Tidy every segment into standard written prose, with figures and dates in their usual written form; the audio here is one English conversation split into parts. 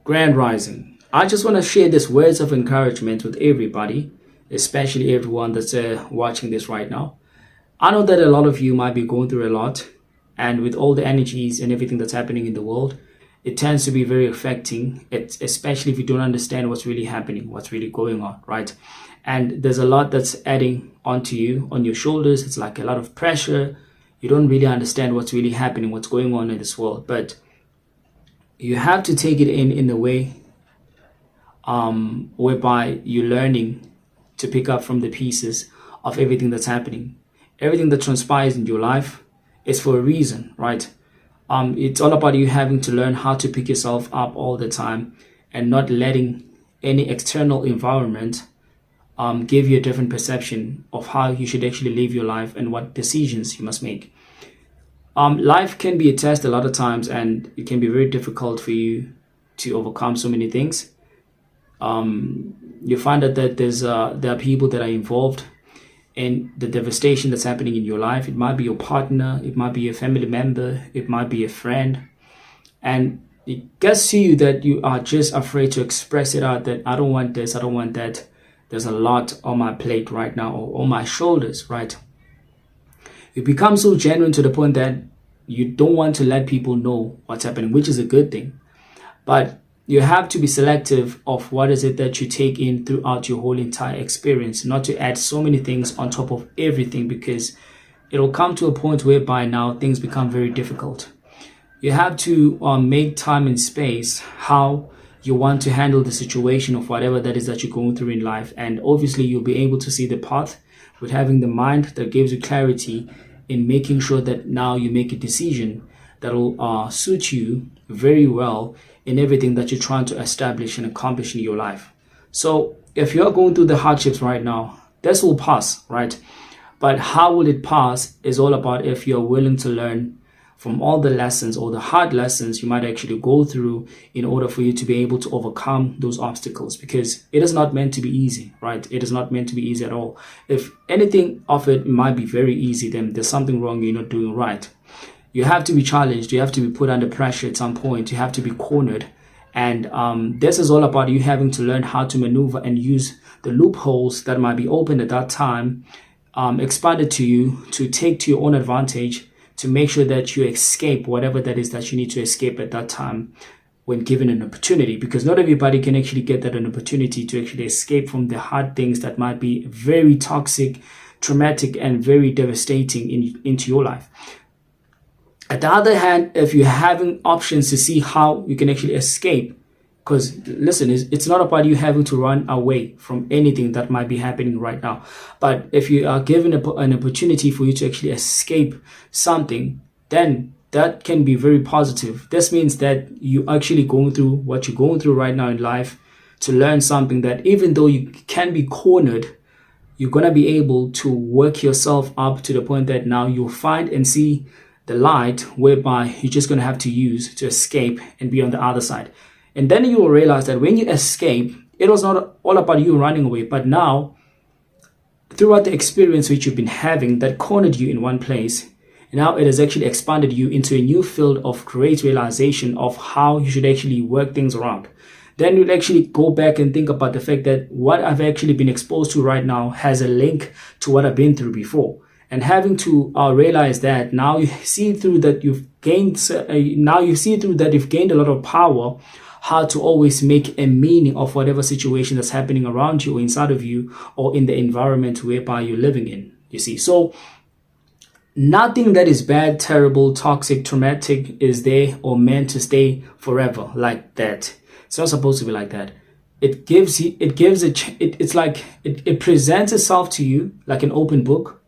Grand Rising. I just want to share these words of encouragement with everybody, especially everyone that's watching this right now. I know that a lot of you might be going through a lot, and with all the energies and everything that's happening in the world, it tends to be very affecting, especially if you don't understand what's really happening, what's really going on, right? And there's a lot that's adding onto you, on your shoulders. It's like a lot of pressure. You don't really understand what's really happening, what's going on in this world, but you have to take it in a way whereby you're learning to pick up from the pieces of everything that's happening. Everything that transpires in your life is for a reason, right? It's all about you having to learn how to pick yourself up all the time and not letting any external environment give you a different perception of how you should actually live your life and what decisions you must make. Life can be a test a lot of times, and it can be very difficult for you to overcome so many things. You find that there are people that are involved in the devastation that's happening in your life. It might be your partner, it might be a family member, it might be a friend, and it gets to you that you are just afraid to express it out, that I don't want this, I don't want that. There's a lot on my plate right now, or on my shoulders, right? You become so genuine to the point that you don't want to let people know what's happening, which is a good thing. But you have to be selective of what is it that you take in throughout your whole entire experience, not to add so many things on top of everything, because it'll come to a point whereby now things become very difficult. You have to make time and space how you want to handle the situation of whatever that is that you're going through in life. And obviously you'll be able to see the path with having the mind that gives you clarity in making sure that now you make a decision that will suit you very well in everything that you're trying to establish and accomplish in your life. So if you're going through the hardships right now, this will pass, right? But how will it pass is all about if you're willing to learn from all the lessons or the hard lessons you might actually go through in order for you to be able to overcome those obstacles, because it is not meant to be easy, right? It is not meant to be easy at all. If anything of it might be very easy, then there's something wrong, you're not doing right. You have to be challenged, you have to be put under pressure at some point, you have to be cornered. And this is all about you having to learn how to maneuver and use the loopholes that might be open at that time, expanded to you, to take to your own advantage, to make sure that you escape whatever that is that you need to escape at that time when given an opportunity. Because not everybody can actually get that an opportunity to actually escape from the hard things that might be very toxic, traumatic, and very devastating into your life. At the other hand, if you're having options to see how you can actually escape, because listen, it's not about you having to run away from anything that might be happening right now. But if you are given an opportunity for you to actually escape something, then that can be very positive. This means that you actually going through what you're going through right now in life to learn something that even though you can be cornered, you're going to be able to work yourself up to the point that now you'll find and see the light whereby you're just going to have to use to escape and be on the other side. And then you will realize that when you escape, it was not all about you running away, but now throughout the experience which you've been having that cornered you in one place, now it has actually expanded you into a new field of great realization of how you should actually work things around. Then you'll actually go back and think about the fact that what I've actually been exposed to right now has a link to what I've been through before. And having to realize that now you see through that you've gained a lot of power, how to always make a meaning of whatever situation that's happening around you or inside of you or in the environment whereby you're living in, you see. So nothing that is bad, terrible, toxic, traumatic is there or meant to stay forever like that. It's not supposed to be like that. It presents itself to you like an open book.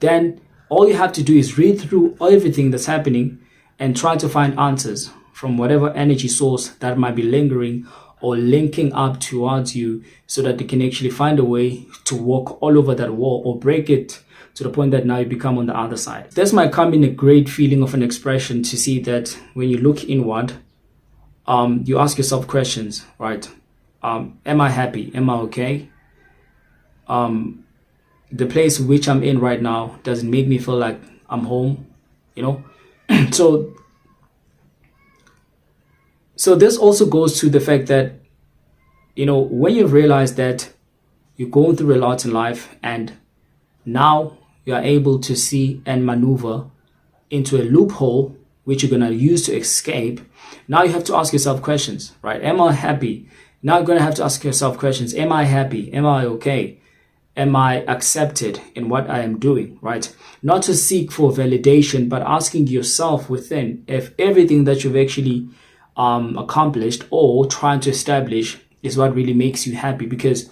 Then all you have to do is read through everything that's happening and try to find answers from whatever energy source that might be lingering or linking up towards you, so that they can actually find a way to walk all over that wall or break it to the point that now you become on the other side. This might come in a great feeling of an expression to see that when you look inward, you ask yourself questions, right? Am I happy? Am I okay? The place which I'm in right now doesn't make me feel like I'm home, you know? So So this also goes to the fact that, when you realize that you're going through a lot in life, and now you are able to see and maneuver into a loophole which you're going to use to escape. Now you have to ask yourself questions, right? Am I happy? Now you're going to have to ask yourself questions. Am I happy? Am I okay? Am I accepted in what I am doing, right? Not to seek for validation, but asking yourself within if everything that you've actually accomplished or trying to establish is what really makes you happy. Because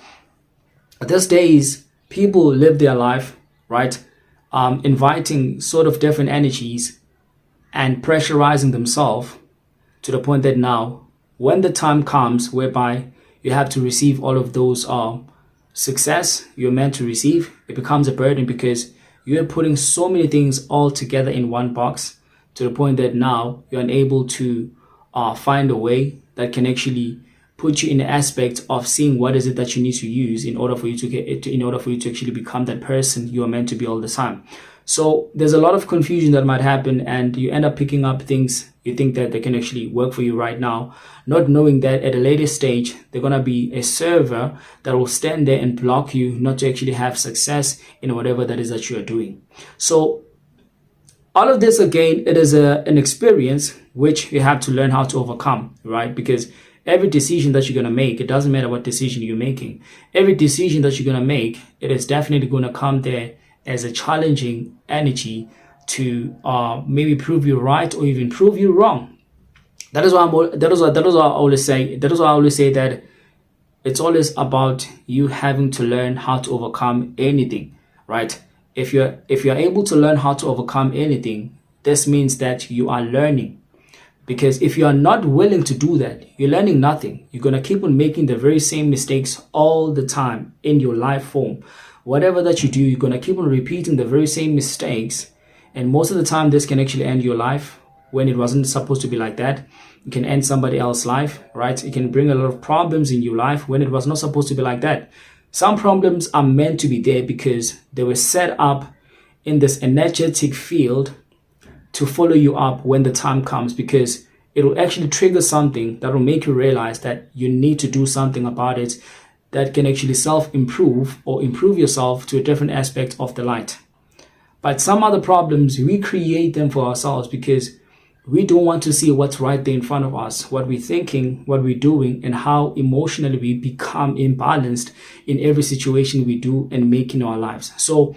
these days, people live their life, right? Inviting sort of different energies and pressurizing themselves to the point that now, when the time comes whereby you have to receive all of those success you're meant to receive, it becomes a burden because you're putting so many things all together in one box to the point that now you're unable to find a way that can actually put you in the aspect of seeing what is it that you need to use in order for you to actually become that person you are meant to be all the time. So there's a lot of confusion that might happen, and you end up picking up things you think that they can actually work for you right now, not knowing that at a later stage they're going to be a server that will stand there and block you not to actually have success in whatever that is that you are doing. So all of this, again, it is an experience which you have to learn how to overcome, right? Because every decision that you're going to make, it doesn't matter what decision you're making. Every decision that you're going to make, it is definitely going to come there as a challenging energy to maybe prove you right or even prove you wrong. That is why I always say that it's always about you having to learn how to overcome anything, right? If you're able to learn how to overcome anything, this means that you are learning. Because if you are not willing to do that, you're learning nothing. You're going to keep on making the very same mistakes all the time in your life form. Whatever that you do, you're going to keep on repeating the very same mistakes. And most of the time, this can actually end your life when it wasn't supposed to be like that. It can end somebody else's life, right? It can bring a lot of problems in your life when it was not supposed to be like that. Some problems are meant to be there because they were set up in this energetic field to follow you up when the time comes, because it will actually trigger something that will make you realize that you need to do something about it that can actually self-improve or improve yourself to a different aspect of the light. But some other problems, we create them for ourselves because we don't want to see what's right there in front of us, what we're thinking, what we're doing, and how emotionally we become imbalanced in every situation we do and make in our lives. So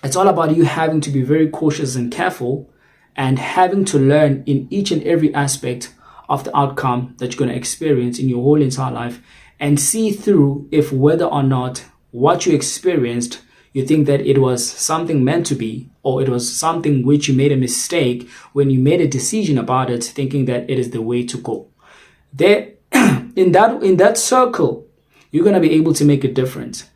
it's all about you having to be very cautious and careful and having to learn in each and every aspect of the outcome that you're going to experience in your whole entire life, and see through if whether or not what you experienced, you think that it was something meant to be, or it was something which you made a mistake when you made a decision about it, thinking that it is the way to go. There, in that circle, you're going to be able to make a difference.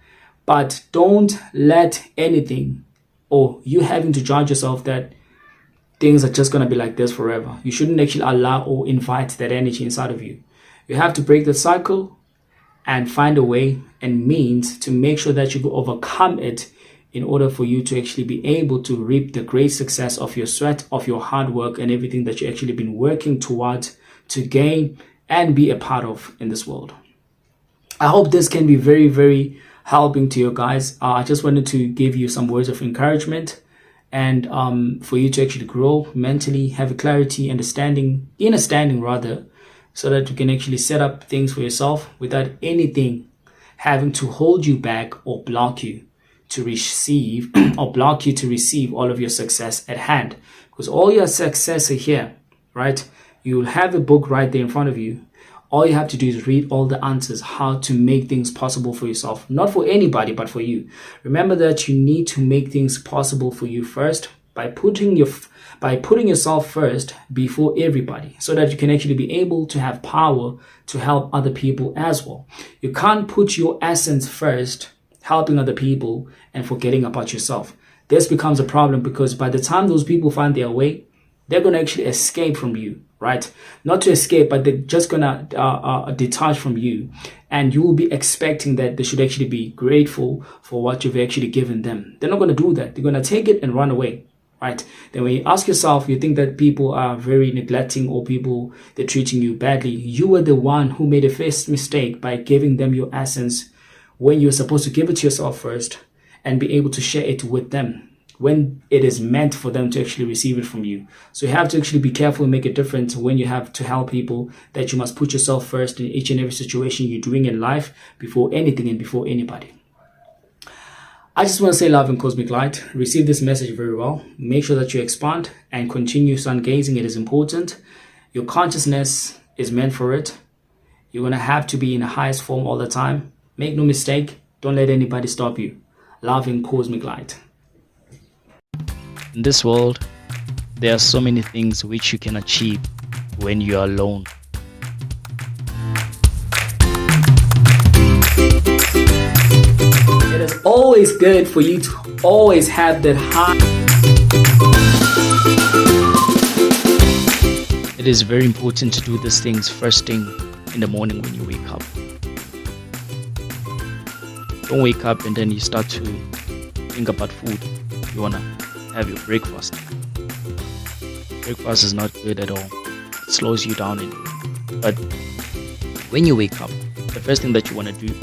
But don't let anything, or you having to judge yourself that things are just going to be like this forever. You shouldn't actually allow or invite that energy inside of you. You have to break the cycle and find a way and means to make sure that you can overcome it in order for you to actually be able to reap the great success of your sweat, of your hard work, and everything that you actually been working towards to gain and be a part of in this world. I hope this can be very, very helping to you guys. I just wanted to give you some words of encouragement and for you to actually grow mentally, have a clarity, understanding, rather, so that you can actually set up things for yourself without anything having to hold you back or block you to receive or block you to receive all of your success at hand. Because all your success are here, right? You'll have a book right there in front of you. All you have to do is read all the answers, how to make things possible for yourself. Not for anybody, but for you. Remember that you need to make things possible for you first by putting yourself first before everybody, so that you can actually be able to have power to help other people as well. You can't put your essence first, helping other people, and forgetting about yourself. This becomes a problem because by the time those people find their way, they're going to actually escape from you, right? Not to escape, but they're just going to detach from you. And you will be expecting that they should actually be grateful for what you've actually given them. They're not going to do that. They're going to take it and run away. right? Then when you ask yourself, you think that people are very neglecting or people they're treating you badly. You were the one who made a first mistake by giving them your essence when you're supposed to give it to yourself first and be able to share it with them when it is meant for them to actually receive it from you. So you have to actually be careful and make a difference when you have to help people, that you must put yourself first in each and every situation you're doing in life before anything and before anybody. I just want to say, love and cosmic light, receive this message very well. Make sure that you expand and continue sun gazing. It is important. Your consciousness is meant for it. You're going to have to be in the highest form all the time. Make no mistake. Don't let anybody stop you. Love and cosmic light. In this world, there are so many things which you can achieve when you are alone. It is always good for you to always have that high. It is very important to do these things first thing in the morning when you wake up. Don't wake up and then you start to think about food. You want to have your breakfast. Breakfast is not good at all. It slows you down anyway. But when you wake up, the first thing that you want to do